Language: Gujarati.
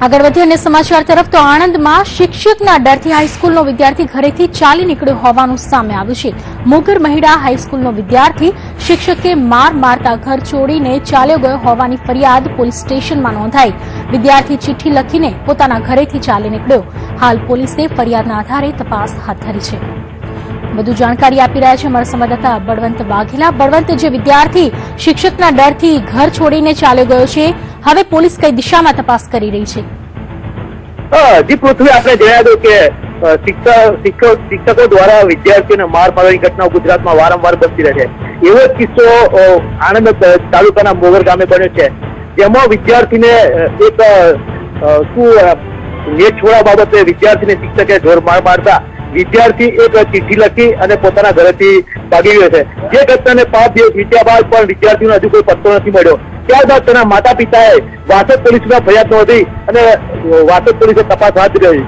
આગળ વધી અન્ય સમાચાર તરફ તો આણંદમાં શિક્ષકના ડરથી હાઈસ્કૂલનો વિદ્યાર્થી ઘરેથી ચાલી નીકળ્યો હોવાનું સામે આવ્યું છે। મોગર મહિડા હાઈસ્કૂલનો વિદ્યાર્થી શિક્ષકે માર મારતા ઘર છોડીને ચાલ્યો ગયો હોવાની ફરિયાદ પોલીસ સ્ટેશનમાં નોંધાઈ। વિદ્યાર્થી ચિઠ્ઠી લખીને પોતાના ઘરેથી ચાલી નીકળ્યો। હાલ પોલીસે ફરિયાદના આધારે તપાસ હાથ ધરી છે। વધુ જાણકારી આપી રહ્યા છે અમારા સંવાદદાતા બળવંત વાઘેલા। બળવંત, જે વિદ્યાર્થી શિક્ષકના ડરથી ઘર છોડીને ચાલ્યો ગયો છે, હવે પોલીસ કઈ દિશામાં તપાસ કરી રહી છે? જી પૃથ્વી, આપણે જણાવ્યું કે શિક્ષકો દ્વારા વિદ્યાર્થીઓને માર મારવાની ઘટનાઓ ગુજરાતમાં વારંવાર બનતી રહે છે। એવો જ કિસ્સો આણંદ તાલુકાના મોગર ગામે બન્યો છે, જેમાં વિદ્યાર્થીને એક નેટ છોડવા બાબતે વિદ્યાર્થીને શિક્ષકે જોર માર મારતા વિદ્યાર્થી એક ચિઠ્ઠી લખી અને પોતાના ઘરેથી ભાગી ગયો છે। જે ઘટનાને 5 દિવસ વીત્યા બાદ પણ વિદ્યાર્થીનો હજુ કોઈ પત્તો નથી મળ્યો। ત્યારબાદ તેના માતા પિતાએ વાસદ પોલીસમાં ફરિયાદ નોંધી અને વાસદ પોલીસે તપાસ હાથ ધરી।